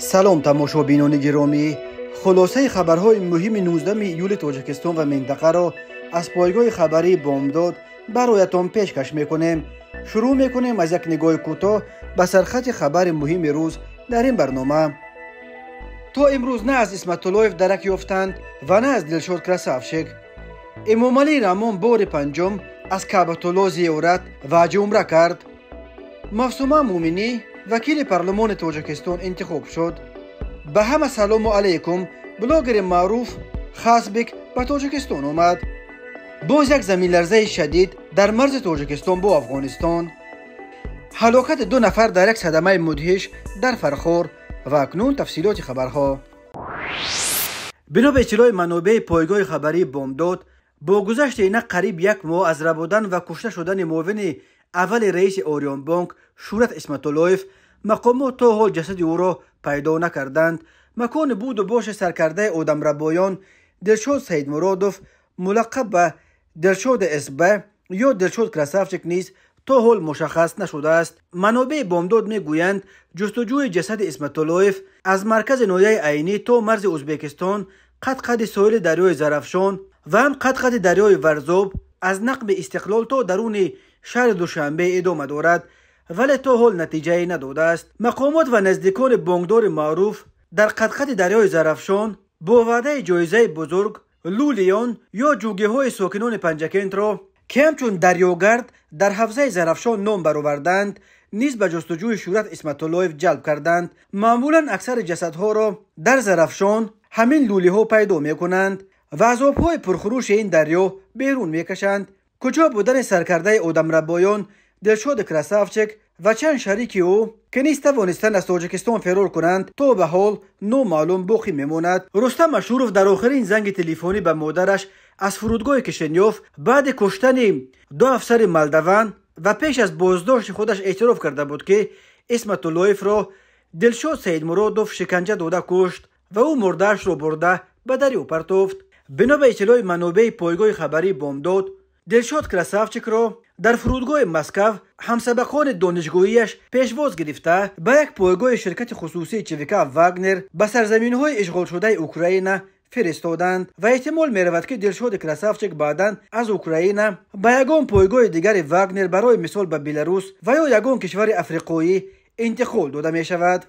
سلام تماشابینان گرامی، خلاصه خبرهای مهم 19 ایول تاجیکستان و منطقه را از پایگاه خبری بامداد برایتان پیشکش میکنیم. شروع میکنیم از یک نگاه کوتاه به سرخط خبر مهم روز در این برنامه. تا امروز نه از اسمت طلایف درک یافتند و نه از دلشاد کرسافچک. امامعلی رحمان بار پنجم از کعبة الله زیارت و حج عمره کرد. مفصومه مومنی وکیل پارلمان تاجیکستان انتخاب شد. به همه سلام علیکم. بلاگر معروف خاسبک به تاجیکستان آمد. باز یک زمین لرزه شدید در مرز تاجیکستان با افغانستان. هلاکت 2 نفر در یک صدمه مدهش در فرخار و اکنون تفصیلات خبرها. بنا به اطلاع منابع پایگاه خبری بامداد، با گذشت اینک قریب 1 ماه از ربودن و کشته شدن معاون اول رئیس آریان بانک شورت اسمت طلایف، مقامات تا حال جسد او را پیدا نکردند. مکان بود و باش سرکرده آدم ربایان دلشاد سید مرادوف ملقب به دلشاد اسبه یا دلشاد کرسافچک نیز تا حال مشخص نشده است. منابع بامداد میگویند جستجوی جسد اسمت طلایف از مرکز ناحیه عینی تا مرز ازبکستان، قد ساحل دریای زرافشان و هم قد دریای ورزاب، از نقب استقلال تا درون شهر دوشنبه ادامه دارد، ولی تا حال نتیجه نداده است. مقامات و نزدیکان بانکدار معروف در قد دریای زرافشان با وعده جایزه بزرگ لولیان یا جوگه های ساکنان پنجکند را که همچون دریاگرد در حوزه زرافشان نام برآوردند نیز به جستجوی شورت اسمت طلایف جلب کردند. معمولا اکثر جسدها را در زرافشان همین لولی ها پیدا می کنند و از آبهای پرخروش این دریا بیرون می کشند. کجا بودن سرکرده آدم ربایان دلشاد کرسافچک و چند شریک او که نیز توانستند از تاجیکستان فرار کنند تا به حال نامعلوم باقی میماند. رستم مشهورف در آخرین زنگ تلفنی به مادرش از فرودگاه کشنیوف بعد کشتن 2 افسر مالدوان و پیش از بازداشت خودش اعتراف کرده بود که اسمت طلایف را دلشاد سید مرادوف شکنجه داده کشت و او مرده‌اش را برده به دریا پرتافت. بنا به اطلاع منابع پایگاه خبری بامداد، دلشاد کرسافچک را در فرودگاه مسکو همسبقان دانشگاهیش پیشواز گرفته به یک پایگاه شرکت خصوصی چویکا واگنر به سرزمین‌های اشغال شده اوکراین فرستادند و احتمال می‌رود که دلشاد کرسافچک بعداً از اوکراین به یگان پایگاه دیگر واگنر برای مثال به بلاروس و یا یگان کشور افریقایی انتقال داده می شود.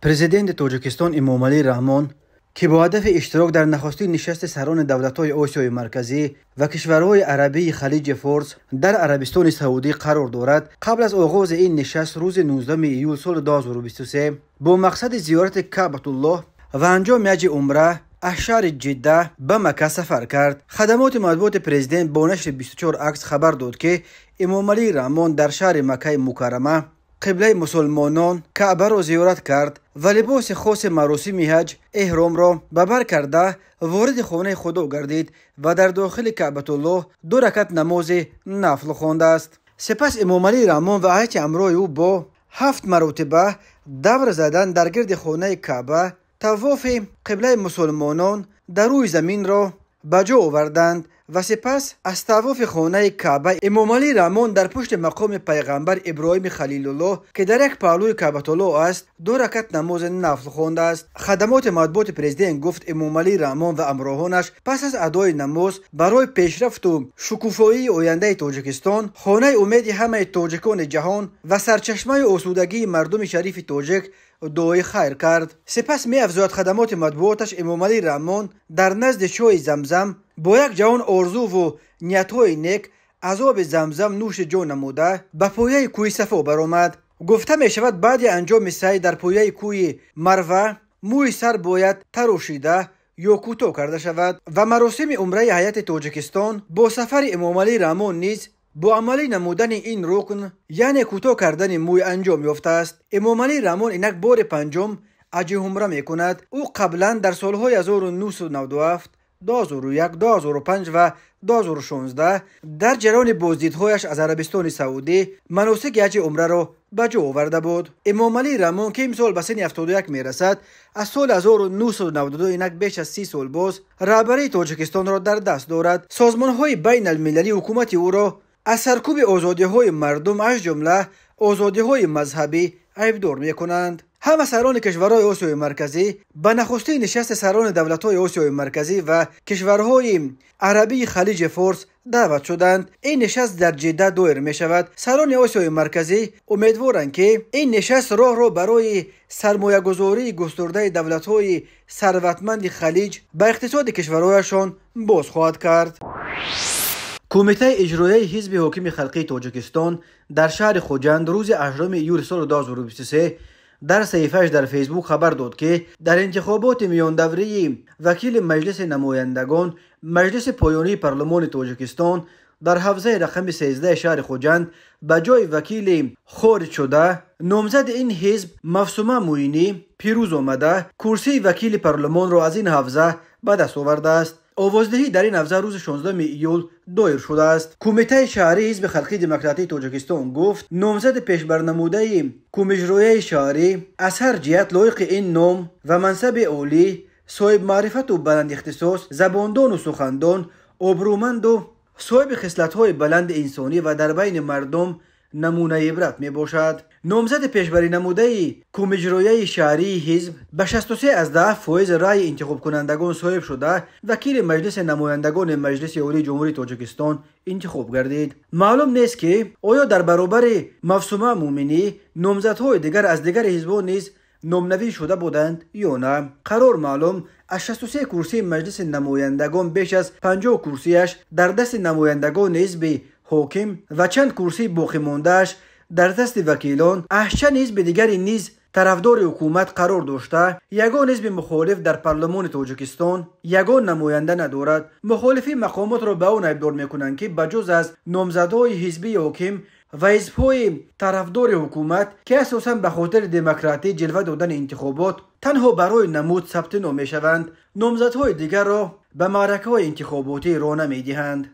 پرزیدنت تاجیکستان امامعلی رحمان که با هدف اشتراک در نخستین نشست سران دولت‌های آسیای مرکزی و کشورهای عربی خلیج فارس در عربستان سعودی قرار دارد، قبل از آغاز این نشست روز 19 ایول سال 2023 با مقصد زیارت کعبة الله و انجام حج عمره از شهر جده به مکه سفر کرد. خدمات مطبوعات پرزیدنت با نشر 24 عکس خبر داد که امامعلی رحمان در شهر مکه مکرمه قبله مسلمانان کعبه را زیارت کرد و لباس خاص مراسم حج احرام را به بر کرده وارد خانه خدا گردید و در داخل کعبة الله 2 رکعت نماز نفل خوانده است. سپس امامعلی رحمان و هیئت امرای او با 7 مرتبه دور زدن در گرد خانه کعبه طواف قبله مسلمانان در روی زمین را به جا آوردند و سپس از طواف خانه کعبه امامعلی رحمان در پشت مقام پیغمبر ابراهیم خلیل الله که در یک پهلوی کعبة الله است 2 رکعت نماز نفل خوانده است. خدمات مطبوعات پرزیدنت گفت امامعلی رحمان و همراهانش پس از ادای نماز برای پیشرفت و شکوفایی آینده تاجیکستان، خانه امید همه تاجیکان جهان و سرچشمه آسودگی مردم شریف تاجیک دعای خیر کرد. سپس می افزاید خدمات مطبوعاتش امامعلی رحمان در نزد چای زمزم با یک جوان آرزو و نیت‌های نیک از آب زمزم نوش جان نموده به پایه کوی صفا برآمد. گفته می شود بعد انجام سعی در پایه کوی مروه موی سر باید تراشیده یا کوتاه کرده شود و مراسم عمره هیئت تاجیکستان با سفر امامعلی رحمان نیز با عملی نمودن این رکن یعنی کوتاه کردن موی انجام یافته است. امامعلی رحمان اینک بار پنجم حج عمره می کند. او قبلا در سالهای 1997 2001 2005 و 2016 در جریان بازدیدهایش از عربستان سعودی مناسک حج عمره را به جا آورده بود. امامعلی رحمان که امسال به سن 71 می رسد، از سال 1992 اینک بیش از 30 سال باز رهبری تاجیکستان را در دست دارد. سازمان‌های بین المللی حکومت او را از سرکوب آزادی‌های مردم از جمله آزادی‌های مذهبی عیبدار می‌کنند. همه سران کشورهای آسیای مرکزی به نخستین نشست سران دولت‌های آسیای مرکزی و کشورهای عربی خلیج فارس دعوت شدند. این نشست در جده دایر می شود. سران آسیای مرکزی امیدوارند که این نشست راه را برای سرمایه گذاری گسترده دولت‌های ثروتمند خلیج به اقتصاد کشورهایشان باز خواهد کرد. کمیته اجرایی حزب حاکم خلقی تاجیکستان در شهر خوجند روز 8 ایول سال 2023 در صحیفه‌اش در فیسبوک خبر داد که در انتخابات میان دوره وکیل مجلس نمایندگان مجلس پایانی پارلمان تاجیکستان در حوزه رقم 13 شهر خوجند به جای وکیل خارج شده نامزد این حزب مفسومه موینی پیروز آمده کرسی وکیل پارلمان را از این حوزه به دست آورده است. آوازدهی در این حوزه روز 16 ایول دایر شده است. کمیته شهری حزب خلقی دموکراتیک تاجیکستان گفت نامزد پیشبرنموده کمیته شهری از هر جهت لایق این نام و منصب عالی، صاحب معرفت و بلند اختصاص، زباندان و سخندان، آبرومند و صاحب خصلت‌های بلند انسانی و در بین مردم نمونه عبرت می باشد. نامزد پیشبری نموده کمیته شهری حزب به 63% رای انتخاب کنندگان صاحب شده وکیل مجلس نمایندگان مجلس عالی جمهوری تاجیکستان انتخاب گردید. معلوم نیست که آیا در برابر مفسومه مومنی نامزدهای دیگر از دیگر حزبان نیز نامنوی شده بودند یا نه. قرار معلوم از 63 کرسی مجلس نمایندگان بیش از 50 کرسیش در دست نمایندگان حزب حاکم و چند کرسی باقی ماندهش در دست وکیلان، چند حزب دیگری نیز طرفدار حکومت قرار داشته. یگان حزب مخالف در پارلمان تاجیکستان یگان نماینده ندارد. مخالفی مقامات را به آن ابدار میکنند که بجز از نامزدهای حزبی حاکم و حزب‌های طرفدار حکومت که اساساً به خاطر دموکراسی جلوه دادن انتخابات تنها برای نمود ثبت نام میشوند، نامزدهای دیگر را به معرکه‌های انتخاباتی راه نمیدهند.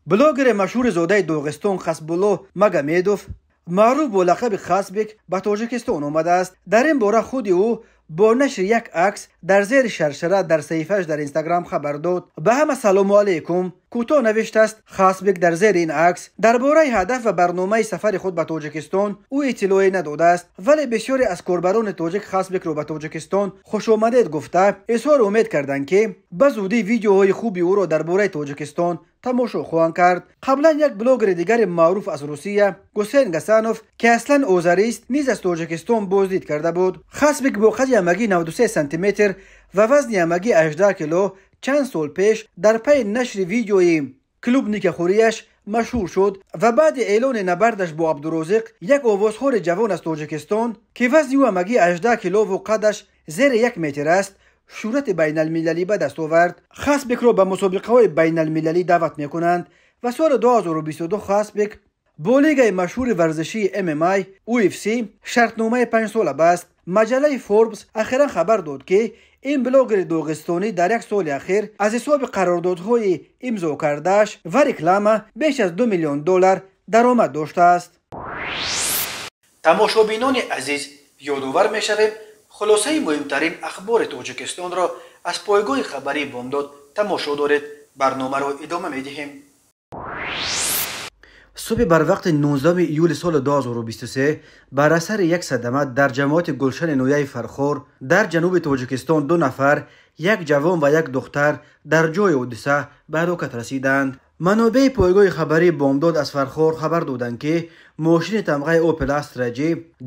بلاگر مشهور زاده داغستان خسبالله مگمدوف معروف با لقب خسبک به تاجیکستان آمده است. در این باره خود او با نشر یک عکس در زیر شرشره در صحیفه‌اش در اینستاگرام خبر داد. به همه سلام علیکم کوتاه نوشته است خسبک در زیر این عکس. درباره هدف و برنامه سفر خود به تاجیکستان او اطلاعی نداده است، ولی بسیاری از کاربران تاجیک خسبک را به تاجیکستان خوش آمدید گفته اظهار امید کردند که به زودی ویدیوهای خوبی او را درباره تاجیکستان تماشا خواهند کرد. قبلا یک بلاگر دیگر معروف از روسیه گوسین گسانوف که اصلا آذری است نیز از تاجیکستان بازدید کرده بود. خسبک با قد همگی 93 سانتی متر و وزن همگی 18 کیلو چند سال پیش در پی نشر ویدیوی کلوب نیکخوریش مشهور شد و بعد اعلان نبردش با عبدالرازق یک آوازخوار جوان از تاجیکستان که وزن او همگی 18 کیلو و قدش زیر 1 متر است شهرت بین المللی به دست آورد. خسبک را به مسابقه های بین المللی دعوت می کنند و سال 2022 خسبک با لیگ مشهور ورزشی MMA UFC شرطنامه 5 ساله بست. مجله فوربس اخیرا خبر داد که این بلاگر داغستانی در یک سال اخیر از حساب قراردادهای امضا کردهش و رکلام بیش از $2 میلیون درآمد داشته است. تماشابینان عزیز، یادآور می‌شویم خلاصه مهمترین اخبار تاجیکستان را از پایگاه خبری بامداد تماشا دارید. برنامه را ادامه می‌دهیم. صبح بر وقت 19 ایول سال 2023 بر اثر یک صدمه در جماعت گلشن نویه فرخار در جنوب تاجیکستان 2 نفر، یک جوان و یک دختر در جای حادثه به هلاکت رسیدند. منابع پایگاه خبری بامداد از فرخار خبر دادند که ماشین تمغه اوپل استرا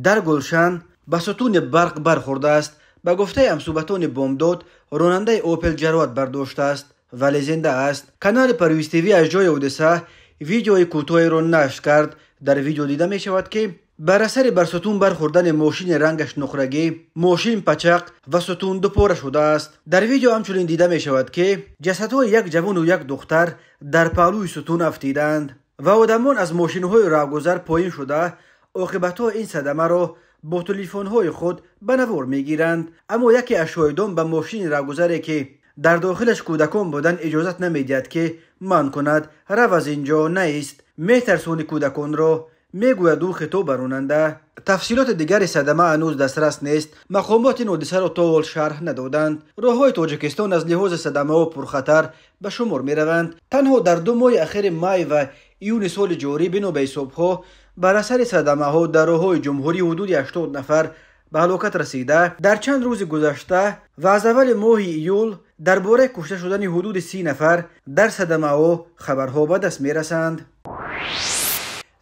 در گلشن به ستون برق برخورده است. به گفته همصحبتان بامداد راننده اوپل جراحت برداشته است ولی زنده است. کانال پرویز تیوی از جای حادثه ویدیوی کوتاهی را نشر کرد. در ویدیو دیده می شود که بر اثر بر ستون برخوردن ماشین رنگش نقرگی ماشین پچق و ستون دو پاره شده است. در ویدیو همچنین دیده می شود که جسدهای یک جوان و یک دختر در پهلوی ستون افتیدند و آدمان از ماشین‌های راهگذر پایین شده عاقبت‌های این صدمه را با تلفن‌های خود به نوار می‌گیرند. اما یکی از شاهدان به ماشین راهگذری که در داخلش کودکان بودن اجازت نمیدهد که من کند رو از اینجا نیست، میترسونی کودکان را، میگوید او خطاب براننده. تفصیلات دیگر صدمه هنوز دسترس نیست. مقامات این حادثه را تا حال شرح ندادند. راههای تاجیکستان از لحاظ صدمه و پرخطر به شمار میروند. تنها در 2 ماه اخیر می و ایون سال جاری بنا به حسابها بر اثر صدمه ها در راههای جمهوری حدود 80 نفر به هلاکت رسیده در چند روز گذشته و از اول ماه ایول درباره کشته شدن حدود 30 نفر در صدمه و خبرها به دست میرسند.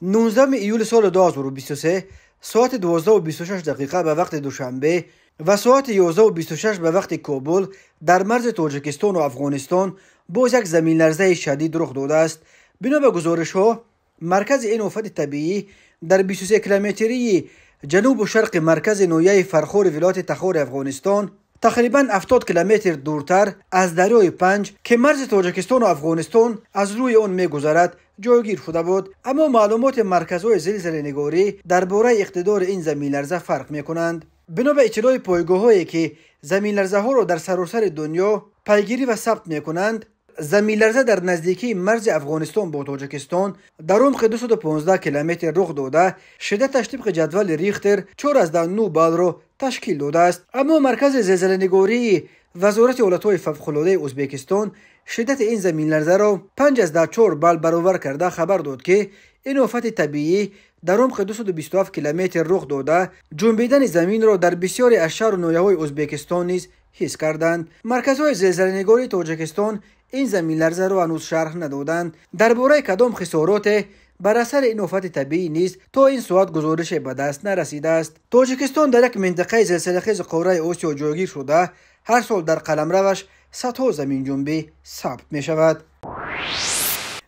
19 ایول سال 2023 ساعت 12:26 دقیقه به وقت دوشنبه و ساعت 11:26 به وقت کابل در مرز تاجیکستان و افغانستان باز یک زمین لرزه شدید رخ داده است. بنا به گزارش ها مرکز این آفت طبیعی در 23 کیلومتری جنوب و شرق مرکز نویه فرخور ولایت تخار افغانستان تقریبا 70 کیلومتر دورتر از دریای پنج که مرز تاجیکستان و افغانستان از روی آن میگذرد جایگیر شده بود. اما معلومات مرکزهای زلزله‌نگاری درباره اقتدار این زمین لرزه فرق میکنند. بنا به اطلاع پایگاه‌هایی که زمین لرزه ها را در سراسر دنیا پیگیری و ثبت میکنند، زمین لرزه در نزدیکی مرز افغانستان با تاجیکستان در عمق 215 کیلومتر رخ داده شدتش طبق جدول ریختر 4.9 بال را تشکیل داده است. اما مرکز زلزله‌نگاری وزارت حالتهای فوق‌العاده ازبکستان شدت این زمین لرزه را 5.4 بال برابر کرده خبر داد که این آفت طبیعی در عمق 227 کیلومتر رخ داده جنبیدن زمین را در بسیاری از شهر و ناحیه‌های ازبکستان نیز حس کردند. مرکزهای زلزله‌نگاری تاجیکستان این زمین لرزه را هنوز شرح ندادند. درباره کدام خسارات بر اثر این آفت طبیعی نیز تا این ساعت گزارش به دست نرسیده است. تاجیکستان در یک منطقه زلزله‌خیز قاره آسیا جایگیر شده هر سال در قلمروش صدها زمین جنبی ثبت می شود.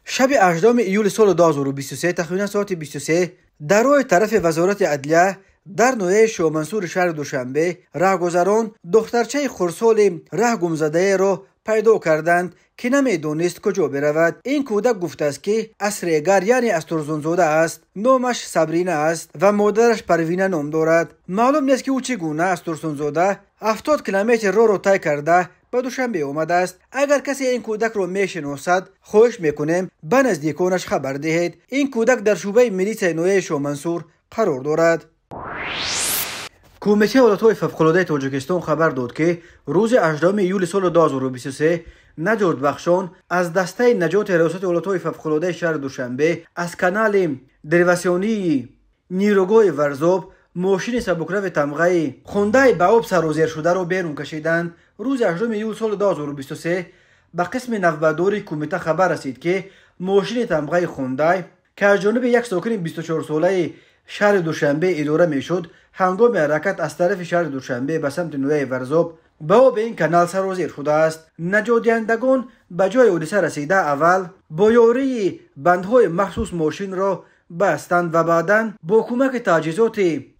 شب 18 ایول سال 2023 تقریبا ساعت 23 در راه طرف وزارت عدلیه در نویه شاه منصور شهر دوشنبه راهگذران دخترچه خردسال ره گمزده را پیدا کردند که نمیدانست کجا برود. این کودک گفته است که اسرگر یعنی استرزونزاده است، نامش صبرینه است و مادرش پروینه نام دارد. معلوم نیست که او چگونه استرزونزاده 70 کیلومتر راه را طی کرده به دوشنبه آمده است. اگر کسی این کودک را میشناسد خواهش میکنیم به نزدیکانش خبر دهید. این کودک در شعبه میلیسای نویه شاه منصور قرار دارد. کمیته حالتهای فوق‌العاده تاجیکستان خبر داد که روز 18 ایول سال 2023 نجات بخشان از دسته نجات ریاست حالتهای فوق‌العاده شهر دوشنبه از کانال دریواسیونی نیروگاه ورزاب ماشین سبکرو تمغه خونده به آب سرازیر شده را بیرون کشیدند. روز 18 ایول سال 2023 به قسم نوبداری کمیته خبر رسید که ماشین تمغه خونده که از جانب یک ساکن 24 ساله شهر دوشنبه اداره میشد هنگام حرکت از طرف شهر دوشنبه به سمت نویه ورزاب به آب این کانال سرازیر شده است. نجات دهندگان به جای حادثه رسیده اول با یاری بندهای مخصوص ماشین را بستند و بعداً با کمک تجهیزات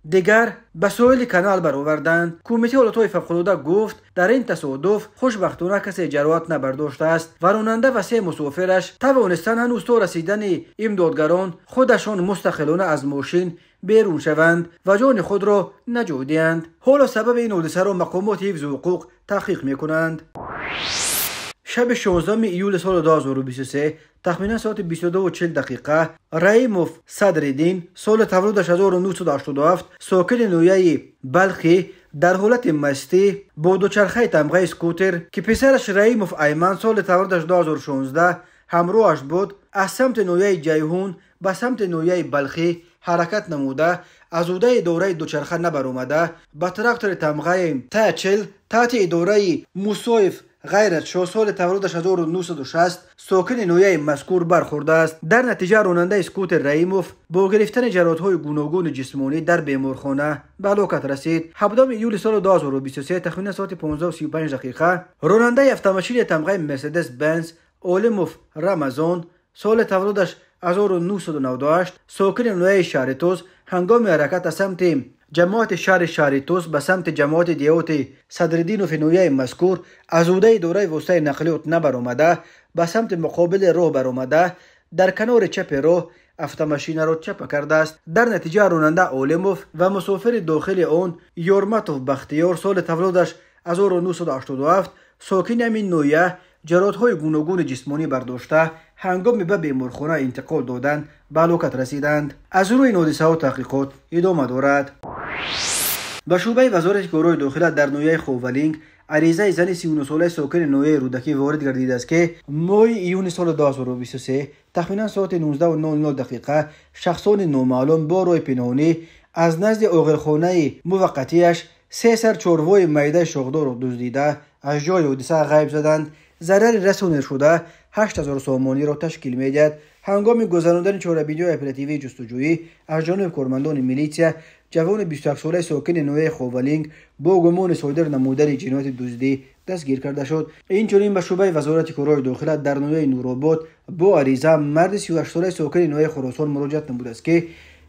دیگر به ساحل کانال برآوردند. کمیته حالتهای فوق‌العاده گفت در این تصادف خوشبختانه کسی جراحت نبرداشته است و راننده و 3 مسافرش توانستند هنوز تا رسیدن امدادگران خودشان مستقلانه از ماشین بیرون شوند و جان خود را نجات دهند. حالا سبب این حادثه را مقامات حفظ حقوق تحقیق میکنند. شب 16 ایول سال 2023 تقریبا ساعت 22:40 دقیقه رحیموف صدرالدین سال تولدش 1987 ساکن نویه بلخی در حالت مستی با دوچرخه تمغه اسکوتر که پسرش رحیموف ایمن سال تولدش 2016 همراهش بود از سمت نویه جیهون به سمت نویه بلخی حرکت نموده از اوده دوره دوچرخه نبرآمده به تراکتور تمغه تچل تحت اداره موسایف غیرت شاه سال تولدش 1960 ساکن نویه مذکور برخورده است. در نتیجه راننده اسکوتر رحیموف با گرفتن جراحت‌های گوناگون جسمانی در بیمارخانه به هلاکت رسید. 17 ایول سال 2023 تقریبا ساعت 15:35 دقیقه راننده اتومبیل تمغه مرسدس بنز اولموف رمضان سال تولدش 1998 ساکن نویه شهرتوز هنگام حرکت از سمت جماعت شهر شهرتوز به سمت جماعت دیوت صدرالدین و فنویه مذکور از اوده دوره وسطای نقلیات نبرآمده به سمت مقابل راه برآمده در کنار چپ راه اتومبیل را چپ کرده است. در نتیجه راننده اولموف و مسافر داخل آن یورماتوف بختیار سال تولدش 1987 ساکن همین نویه جراحت‌های گوناگون جسمانی برداشته هنگام به بیمارخانه انتقال دادن به هلاکت رسیدند. از روی این حادثه و تحقیقات ادامه دارد. به شعبه وزارت کارهای داخله در نویه خوولینگ عریضه زن 39 ساله ساکن نویه رودکی وارد گردیده است که ماه ایون سال 2023 تقریبا ساعت 19:00 دقیقه شخصان نامعلوم با راه پنهانی از نزد اوغلخانه موقتیش 3 سر چوروای معده شغدار را دزدیده از جای حادثه غیب زدند. ضرر رسانده شده 8000 سامانی را تشکیل می‌دهد. هنگام گذراندن چهاربینی اپراتیوی جستجویی از جانب کارمندان میلیشیا، جوان 21 ساله ساکن نوع خوولینگ با گمان صادر نمودن جنایت دزدی دستگیر کرده شد. اینچنین به شعبه وزارت کارهای داخله در نوع نورآباد با عریضه مرد 38 ساله ساکن نوع خراسان مراجعت نموده است که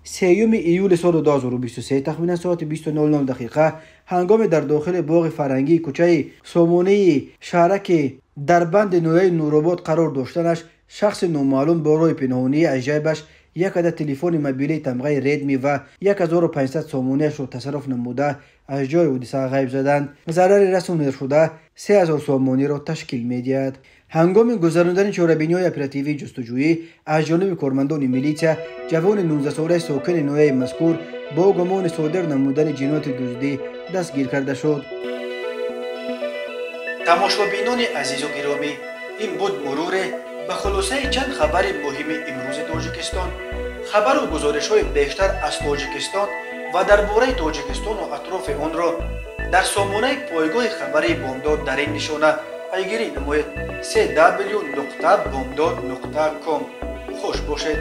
3 ایول سال 2023 تقریبا ساعت 20:00 دقیقه هنگام در داخل باغ فرنگی کوچه سامانی شهرک در بند نوع نورآباد قرار داشتنش شخص نامعلوم با راه پنهانی از جیبش یک عدد تلفن موبیل تمغه ردمی و 1500 سامانیش را تصرف نموده از جای حادثه غیب زدند. ضرر رسانده شده 3000 سامانی را تشکیل می‌دهد. هنگام گذراندن چهاربینی‌های اپراتیوی جستجویی از جانب کارمندان میلیشیا، جوان 19 ساله ساکن نوع مذکور با گمان صادر نمودن جنایت دزدی دستگیر کرده شد. تماشابینان عزیز و گرامی، این بود مرور به خلاصه چند خبر مهم امروز تاجیکستان. خبر و گزارش‌های بیشتر از تاجیکستان و درباره تاجیکستان و اطراف آن را در سامانه پایگاه خبری بامداد در این نشانه پیگیری نمایید: www.bomdad.com. خوش باشید.